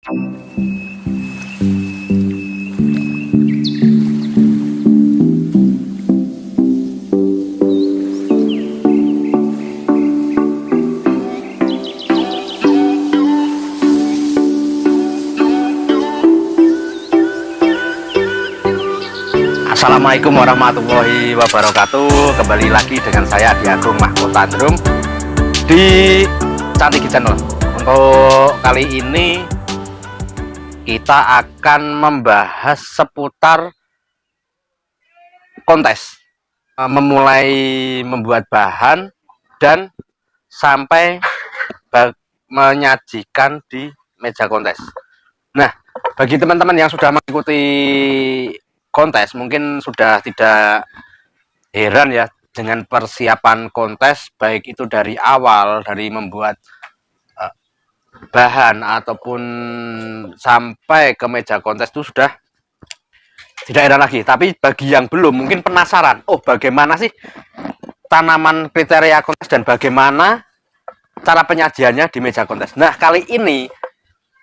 Assalamualaikum warahmatullahi wabarakatuh. Kembali lagi dengan saya Adi Agung Mahkota Andrum di Cantik Channel. Untuk kali ini kita akan membahas seputar kontes, memulai membuat bahan dan sampai menyajikan di meja kontes. Nah, bagi teman-teman yang sudah mengikuti kontes mungkin sudah tidak heran ya dengan persiapan kontes, baik itu dari awal, dari membuat bahan ataupun sampai ke meja kontes itu sudah tidak heran lagi. Tapi bagi yang belum mungkin penasaran, oh bagaimana sih tanaman kriteria kontes dan bagaimana cara penyajiannya di meja kontes. Nah, kali ini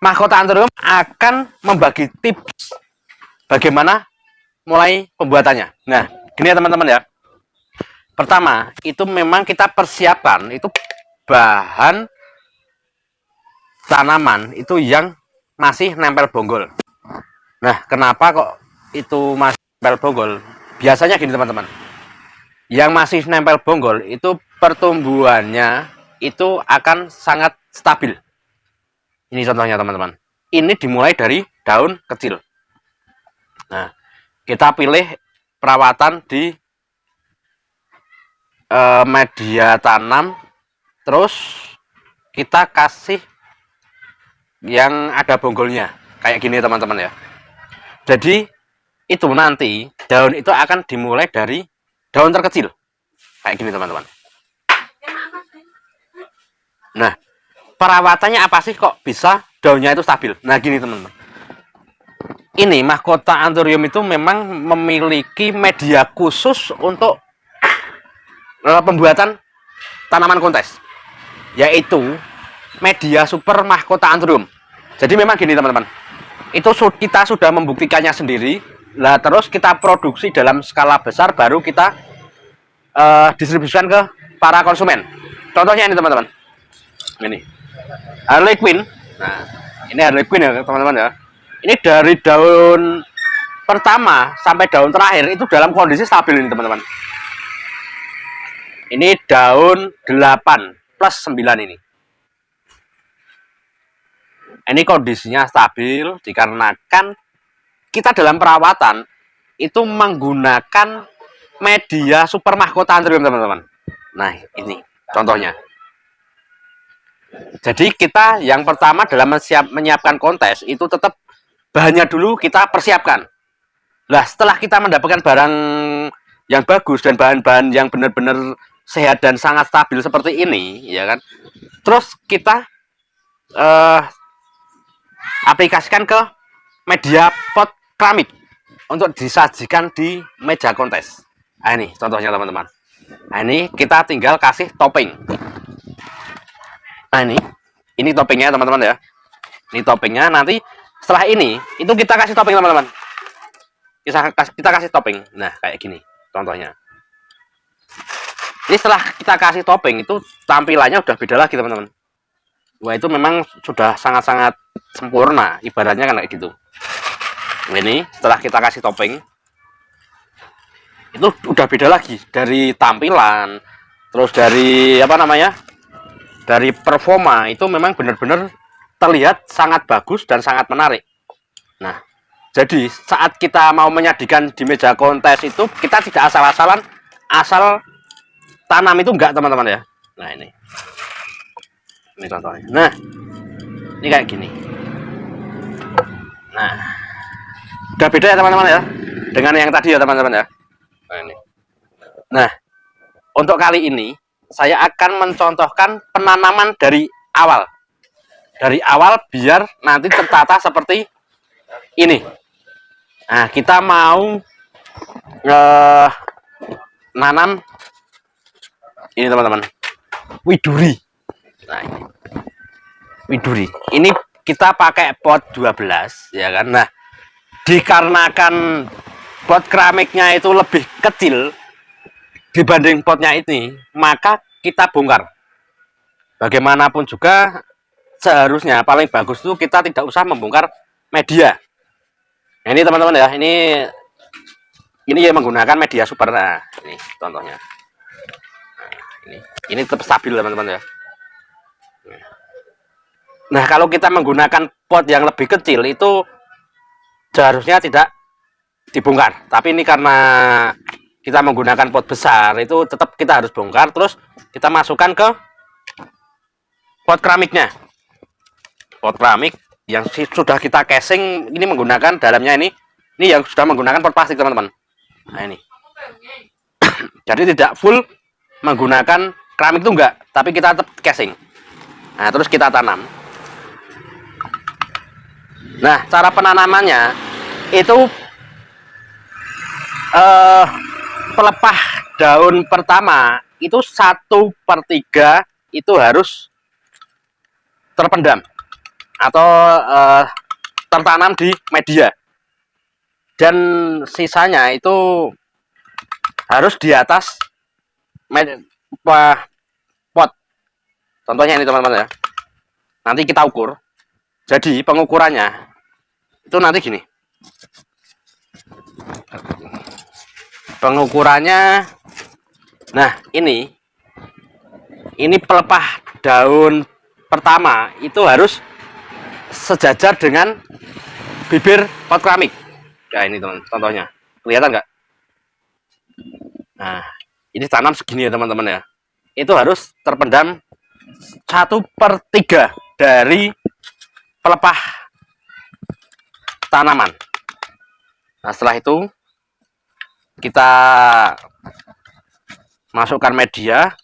Mahkota Andrum akan membagi tips bagaimana mulai pembuatannya. Nah, gini ya teman-teman ya. Pertama, itu memang kita persiapkan itu bahan tanaman itu yang masih nempel bonggol. Nah, kenapa kok itu masih nempel bonggol? Biasanya gini teman-teman. Yang masih nempel bonggol itu pertumbuhannya itu akan sangat stabil. Ini contohnya teman-teman. Ini dimulai dari daun kecil. Nah, kita pilih perawatan di media tanam, terus kita kasih yang ada bonggolnya kayak gini teman-teman ya. Jadi itu nanti daun itu akan dimulai dari daun terkecil kayak gini teman-teman. Nah, perawatannya apa sih kok bisa daunnya itu stabil? Nah, gini teman-teman, ini Mahkota Andrum itu memang memiliki media khusus untuk pembuatan tanaman kontes, yaitu media super Mahkota Andrum. Jadi memang gini teman-teman, itu kita sudah membuktikannya sendiri lah, terus kita produksi dalam skala besar, baru kita distribusikan ke para konsumen. Contohnya ini teman-teman, ini Harley Quinn. Nah, ini Harley Quinn ya teman-teman ya. Ini dari daun pertama sampai daun terakhir itu dalam kondisi stabil ini teman-teman. Ini daun 8 plus 9 ini. Ini kondisinya stabil dikarenakan kita dalam perawatan itu menggunakan media super Mahkota Andrum teman-teman. Nah, ini contohnya. Jadi kita yang pertama dalam menyiapkan kontes itu tetap bahannya dulu kita persiapkan. Nah, setelah kita mendapatkan barang yang bagus dan bahan-bahan yang benar-benar sehat dan sangat stabil seperti ini, ya kan? Terus kita aplikasikan ke media pot keramik untuk disajikan di meja kontes. Nah, ini contohnya teman-teman. Nah, ini kita tinggal kasih topping. Nah, ini toppingnya teman-teman ya. Ini toppingnya, nanti setelah ini itu kita kasih topping teman-teman. Kita kasih topping. Nah, kayak gini contohnya. Ini setelah kita kasih topping itu tampilannya udah beda lagi teman-teman. Wah, itu memang sudah sangat-sangat sempurna, ibaratnya kan kayak gitu. Ini setelah kita kasih topping itu udah beda lagi dari tampilan, terus dari apa namanya, dari performa, itu memang benar-benar terlihat sangat bagus dan sangat menarik. Nah, jadi saat kita mau menyajikan di meja kontes itu kita tidak asal-asalan asal tanam itu enggak teman-teman ya. Nah, ini contohnya. Nah, ini kayak gini. Nah, udah beda ya teman-teman ya dengan yang tadi ya teman-teman ya. Nah, ini. Nah, untuk kali ini saya akan mencontohkan penanaman dari awal. Dari awal biar nanti tertata seperti ini. Nah, kita mau nanam ini teman-teman, widuri. Nah, ini widuri. Ini kita pakai pot 12 ya kan. Nah, dikarenakan pot keramiknya itu lebih kecil dibanding potnya ini, maka kita bongkar. Bagaimanapun juga seharusnya paling bagus itu kita tidak usah membongkar media. Nah, ini teman-teman ya, ini ya menggunakan media super. Nah, ini contohnya. Nah, ini tetap stabil teman-teman ya. Nah, kalau kita menggunakan pot yang lebih kecil itu seharusnya tidak dibongkar. Tapi ini karena kita menggunakan pot besar, itu tetap kita harus bongkar. Terus kita masukkan ke pot keramiknya. Pot keramik yang sudah kita casing, ini menggunakan dalamnya ini yang sudah menggunakan pot plastik teman-teman. Nah ini. Jadi tidak full menggunakan keramik itu enggak, tapi kita tetap casing. Nah, terus kita tanam. Nah, cara penanamannya itu pelepah daun pertama itu 1/3 itu harus terpendam atau tertanam di media, dan sisanya itu harus di atas pot. Contohnya ini teman-teman ya, nanti kita ukur. Jadi pengukurannya itu nanti gini, pengukurannya. Nah, ini pelepah daun pertama itu harus sejajar dengan bibir pot keramik. Nah, ini teman, contohnya kelihatan nggak? Nah, ini tanam segini ya teman-teman ya, itu harus terpendam 1/3 dari pelepah tanaman. Nah, setelah itu kita masukkan media.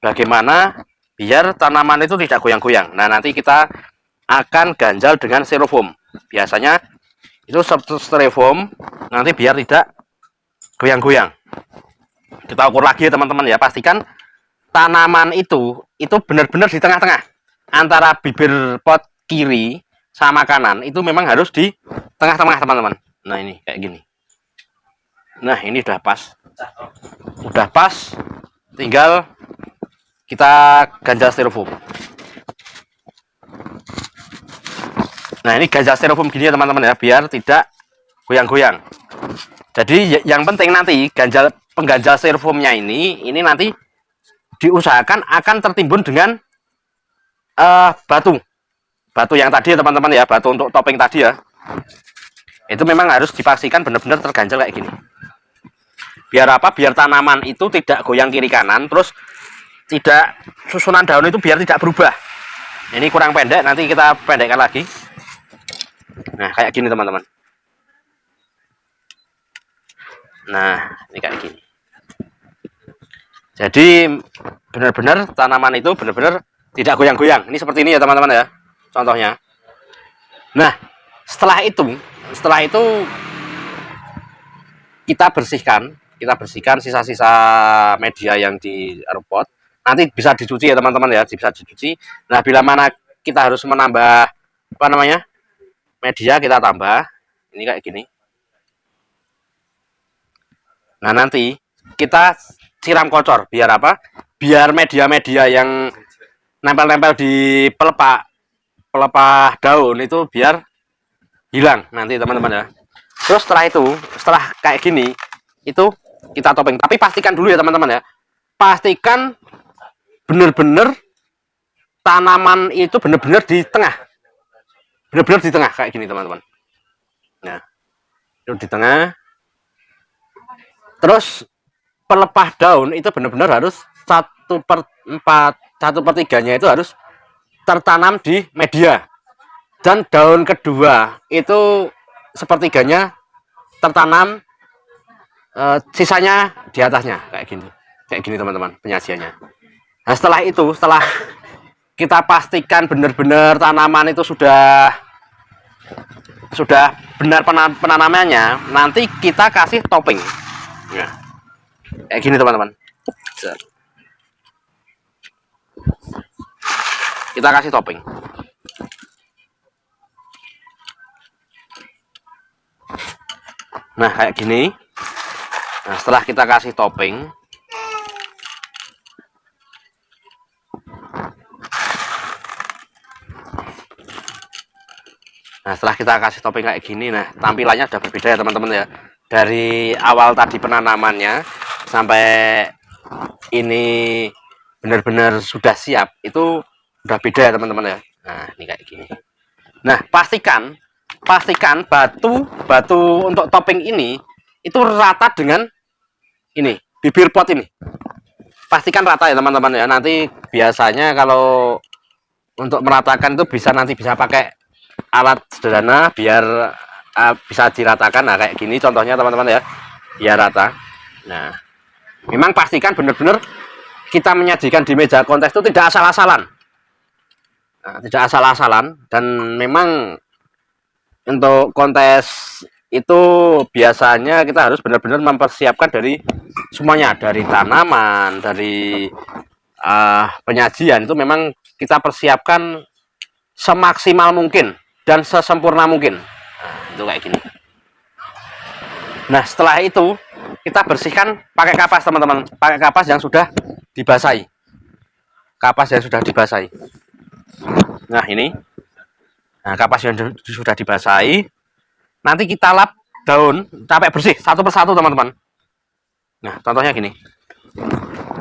Bagaimana biar tanaman itu tidak goyang-goyang. Nah, nanti kita akan ganjal dengan styrofoam. Biasanya itu styrofoam, nanti biar tidak goyang-goyang. Kita ukur lagi ya teman-teman ya, pastikan tanaman itu benar-benar di tengah-tengah. Antara bibir pot kiri sama kanan itu memang harus di tengah-tengah teman-teman. Nah, ini kayak gini. Nah, ini udah pas, tinggal kita ganjal styrofoam. Nah, ini ganjal styrofoam gini ya teman-teman ya, biar tidak goyang-goyang. Jadi yang penting nanti pengganjal styrofoamnya ini nanti diusahakan akan tertimbun dengan batu yang tadi ya teman-teman ya, batu untuk topping tadi ya. Itu memang harus dipastikan benar-benar terganjal kayak gini. Biar apa? Biar tanaman itu tidak goyang kiri kanan, terus tidak susunan daun itu biar tidak berubah. Ini kurang pendek, nanti kita pendekkan lagi. Nah, kayak gini teman-teman. Nah, ini kayak gini. Jadi benar-benar tanaman itu benar-benar tidak goyang-goyang. Ini seperti ini ya teman-teman ya, contohnya. Nah, setelah itu kita bersihkan sisa-sisa media yang di pot. Nanti bisa dicuci ya teman-teman ya, bisa dicuci. Nah, bila mana kita harus menambah media, kita tambah. Ini kayak gini. Nah, nanti kita siram kocor. Biar apa? Biar media-media yang nempel-nempel di pelepah daun itu biar hilang nanti teman-teman ya. Terus setelah kayak gini, itu kita topping. Tapi pastikan dulu ya teman-teman ya, pastikan benar-benar tanaman itu benar-benar di tengah, kayak gini teman-teman. Nah, itu di tengah. Terus pelepah daun itu benar-benar harus 1/3-nya itu harus tertanam di media, dan daun kedua itu 1/3-nya tertanam, sisanya di atasnya kayak gini teman-teman penyajiannya. Nah, setelah kita pastikan benar-benar tanaman itu sudah benar penanamannya, nanti kita kasih topping. Nah, kayak gini teman-teman. Kita kasih topping. Nah, kayak gini. Nah, setelah kita kasih topping, kayak gini, nah tampilannya sudah berbeda ya teman-teman ya. Dari awal tadi penanamannya sampai ini benar-benar sudah siap, itu udah beda ya teman-teman ya. Nah, ini kayak gini. Nah, pastikan batu untuk topping ini itu rata dengan ini bibir pot ini. Pastikan rata ya teman-teman ya. Nanti biasanya kalau untuk meratakan itu nanti bisa pakai alat sederhana biar bisa diratakan. Nah, kayak gini contohnya teman-teman ya, biar rata. Nah, memang pastikan benar-benar kita menyajikan di meja kontes itu tidak asal-asalan. Nah, tidak asal-asalan, dan memang untuk kontes itu biasanya kita harus benar-benar mempersiapkan dari semuanya, dari tanaman, dari penyajian itu memang kita persiapkan semaksimal mungkin dan sesempurna mungkin. Nah, itu kayak gini. Nah, setelah itu kita bersihkan pakai kapas teman-teman, pakai kapas yang sudah dibasahi. Nah, ini. Nah, kapas yang sudah dibasahi. Nanti kita lap daun sampai bersih satu persatu teman-teman. Nah, contohnya gini.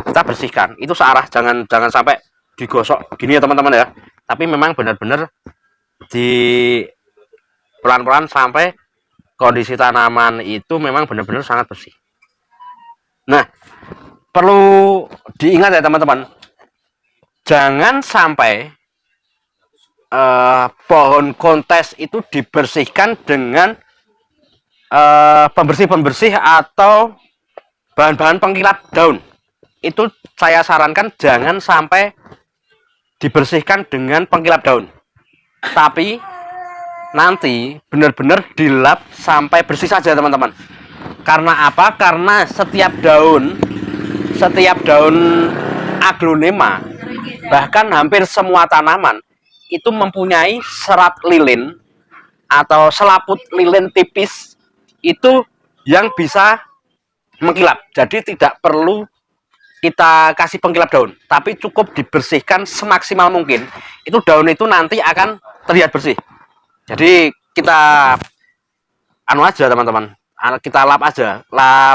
Kita bersihkan itu searah, jangan sampai digosok gini ya teman-teman ya. Tapi memang benar-benar di pelan-pelan sampai kondisi tanaman itu memang benar-benar sangat bersih. Nah, perlu diingat ya teman-teman, jangan sampai pohon kontes itu dibersihkan dengan pembersih atau bahan-bahan pengkilap daun. Itu saya sarankan jangan sampai dibersihkan dengan pengkilap daun, tapi nanti benar-benar dilap sampai bersih saja teman-teman. Karena apa? Karena setiap daun aglonema, bahkan hampir semua tanaman itu mempunyai serat lilin atau selaput lilin tipis itu yang bisa mengkilap. Jadi tidak perlu kita kasih pengkilap daun, tapi cukup dibersihkan semaksimal mungkin. Itu daun itu nanti akan terlihat bersih. Jadi kita anu aja teman-teman, kita lap aja,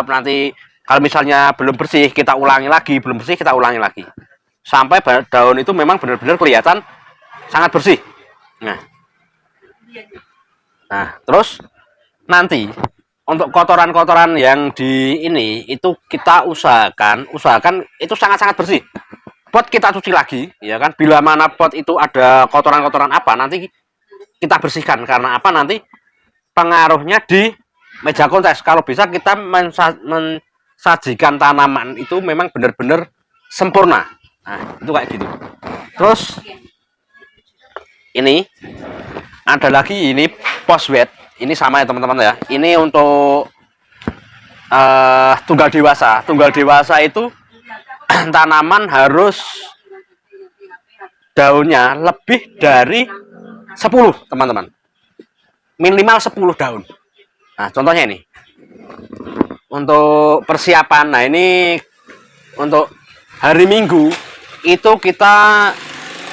nanti kalau misalnya belum bersih kita ulangi lagi, sampai daun itu memang benar-benar kelihatan sangat bersih. Nah, terus nanti untuk kotoran-kotoran yang di ini itu kita usahakan itu sangat-sangat bersih. Pot kita cuci lagi, ya kan? Bila mana pot itu ada kotoran-kotoran apa, nanti kita bersihkan. Karena apa? Nanti pengaruhnya di meja kontes. Kalau bisa kita mensajikan tanaman itu memang benar-benar sempurna. Nah, itu kayak gitu. Terus ini ada lagi, ini post wet. Ini sama ya teman-teman ya. Ini untuk tunggal dewasa. Tunggal dewasa itu tanaman harus daunnya lebih dari 10 teman-teman. Minimal 10 daun. Nah, contohnya ini. Untuk persiapan. Nah, ini untuk hari Minggu itu kita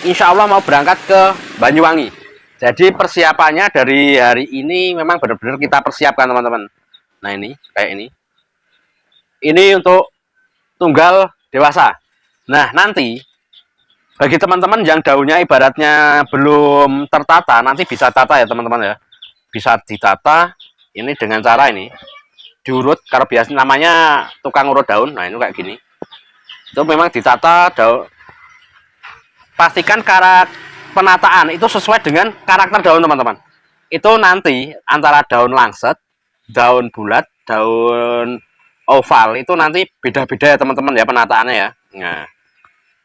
insya Allah mau berangkat ke Banyuwangi. Jadi persiapannya dari hari ini memang benar-benar kita persiapkan teman-teman. Nah, ini kayak ini. Ini untuk tunggal dewasa. Nah, nanti bagi teman-teman yang daunnya ibaratnya belum tertata, nanti bisa tata ya teman-teman ya. Bisa ditata ini dengan cara ini. Diurut, kalau biasa namanya tukang urut daun. Nah, ini kayak gini. Itu memang ditata daun. Pastikan penataan itu sesuai dengan karakter daun teman-teman. Itu nanti antara daun langset, daun bulat, daun oval itu nanti beda-beda ya teman-teman ya penataannya ya. Nah,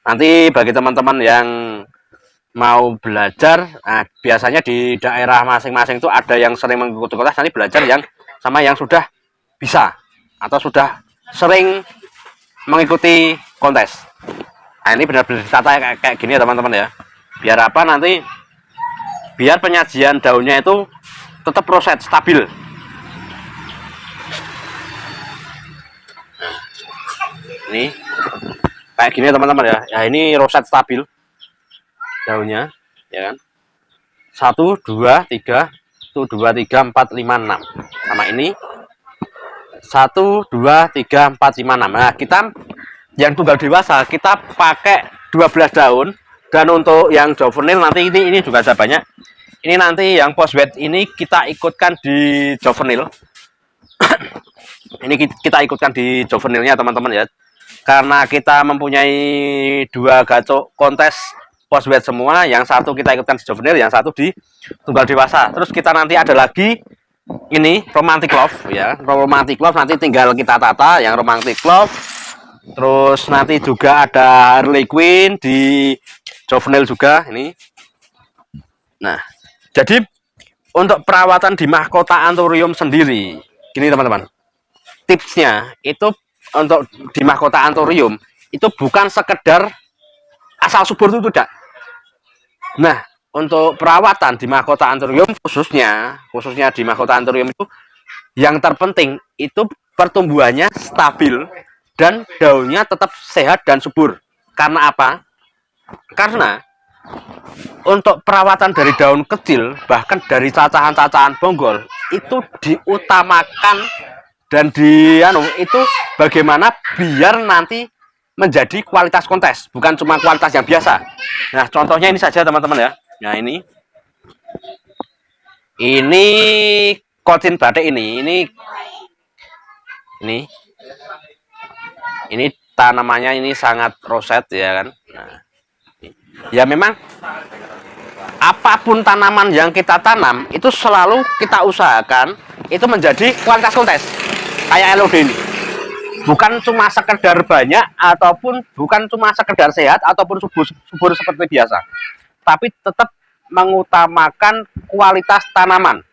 nanti bagi teman-teman yang mau belajar, nah, biasanya di daerah masing-masing itu ada yang sering mengikuti kontes, nanti belajar yang sama yang sudah bisa atau sudah sering mengikuti kontes. Nah, ini benar-benar ditata kayak gini ya teman-teman ya. Biar apa nanti? Biar penyajian daunnya itu tetap proses stabil. Ini kayak gini teman-teman ya. Ya ini roset stabil daunnya, ya kan. 1 2 3 1 2 3 4 5 6. Sama ini 1 2 3 4 5 6. Nah, kita yang tunggal dewasa kita pakai 12 daun, dan untuk yang juvenil nanti ini juga ada banyak. Ini nanti yang post wet ini kita ikutkan di juvenil. Ini kita ikutkan di juvenilnya teman-teman ya. Karena kita mempunyai 2 gacok kontes post wet semua, yang satu kita ikutkan di juvenil, yang satu di tunggal dewasa. Terus kita nanti ada lagi ini romantic love ya. Romantic love nanti tinggal kita tata yang romantic love. Terus nanti juga ada Harley Quinn di juvenil juga ini. Nah, jadi untuk perawatan di mahkota anthurium sendiri, gini teman-teman. Tipsnya itu untuk di mahkota anthurium itu bukan sekedar asal subur itu tidak. Nah, untuk perawatan di mahkota anthurium khususnya di mahkota anthurium itu yang terpenting itu pertumbuhannya stabil dan daunnya tetap sehat dan subur. Karena apa? Karena untuk perawatan dari daun kecil, bahkan dari cacahan-cacahan bonggol, itu diutamakan dan itu bagaimana biar nanti menjadi kualitas kontes, bukan cuma kualitas yang biasa. Nah, contohnya ini saja teman-teman ya. Nah, ini kotin batik ini tanamannya ini sangat roset ya kan. Nah, ya memang apapun tanaman yang kita tanam itu selalu kita usahakan itu menjadi kualitas kontes. Kayak LOD ini bukan cuma sekedar banyak ataupun bukan cuma sekedar sehat ataupun subur seperti biasa, tapi tetap mengutamakan kualitas tanaman.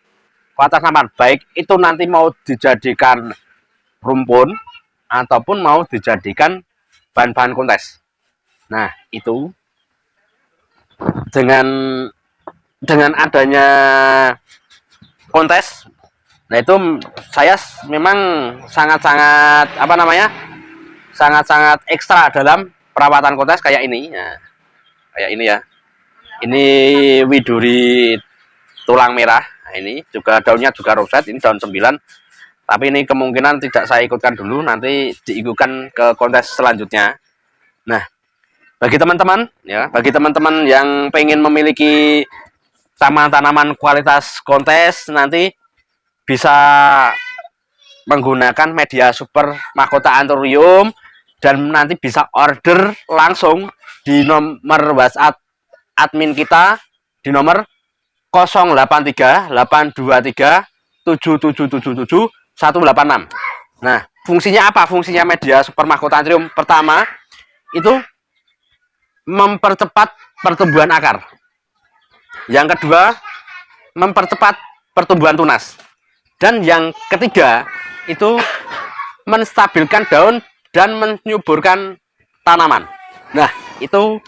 Kualitas tanaman baik itu nanti mau dijadikan rumpun ataupun mau dijadikan bahan-bahan kontes. Nah, itu dengan adanya kontes, nah itu saya memang sangat-sangat sangat-sangat ekstra dalam perawatan kontes kayak ini. Nah, kayak ini ya. Ini widuri tulang merah. Nah, ini juga daunnya juga roset, ini daun 9. Tapi ini kemungkinan tidak saya ikutkan dulu, nanti diikutkan ke kontes selanjutnya. Nah, bagi teman-teman yang pengen memiliki tanaman kualitas kontes, nanti bisa menggunakan media super mahkota anthurium dan nanti bisa order langsung di nomor WhatsApp admin kita di nomor 083 823 7777 186. Nah, fungsinya apa? Fungsinya media super mahkota anthurium pertama itu mempercepat pertumbuhan akar. Yang kedua, mempercepat pertumbuhan tunas. Dan yang ketiga, itu menstabilkan daun dan menyuburkan tanaman. Nah, itu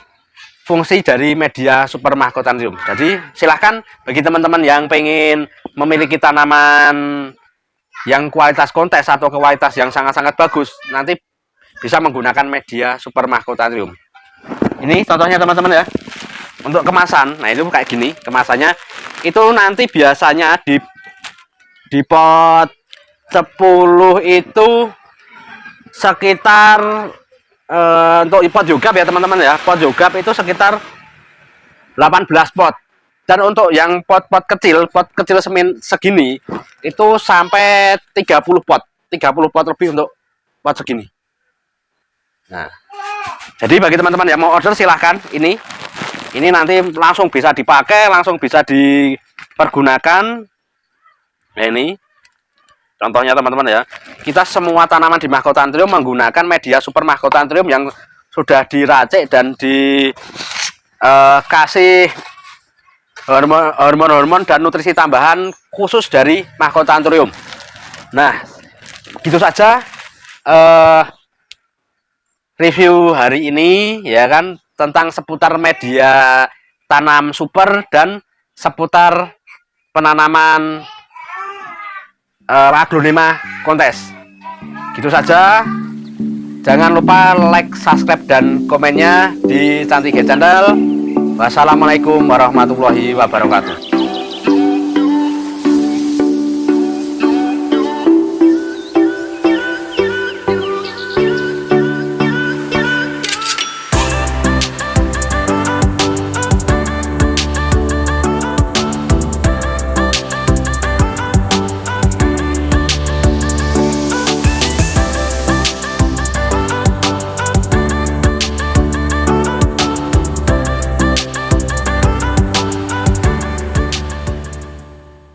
fungsi dari media super mahkota anthurium. Jadi, silahkan bagi teman-teman yang pengen memiliki tanaman yang kualitas kontes atau kualitas yang sangat-sangat bagus, nanti bisa menggunakan media super mahkota anthurium. Ini contohnya teman-teman ya. Untuk kemasan, nah itu kayak gini kemasannya. Itu nanti biasanya di pot 10 itu sekitar untuk pot jogap ya teman-teman ya. Pot jogap itu sekitar 18 pot. Dan untuk yang pot kecil segini itu sampai 30 pot. 30 pot lebih untuk pot segini. Nah, jadi bagi teman-teman yang mau order silahkan, ini nanti langsung bisa dipakai, langsung bisa dipergunakan. Nah, ini contohnya teman-teman ya. Kita semua tanaman di mahkota anthurium menggunakan media super mahkota anthurium yang sudah diracik dan dikasih hormon-hormon dan nutrisi tambahan khusus dari mahkota anthurium. Nah, gitu saja review hari ini ya kan, tentang seputar media tanam super dan seputar penanaman aglonema kontes. Gitu saja. Jangan lupa like, subscribe, dan komennya di Cantik Channel. Wassalamualaikum warahmatullahi wabarakatuh.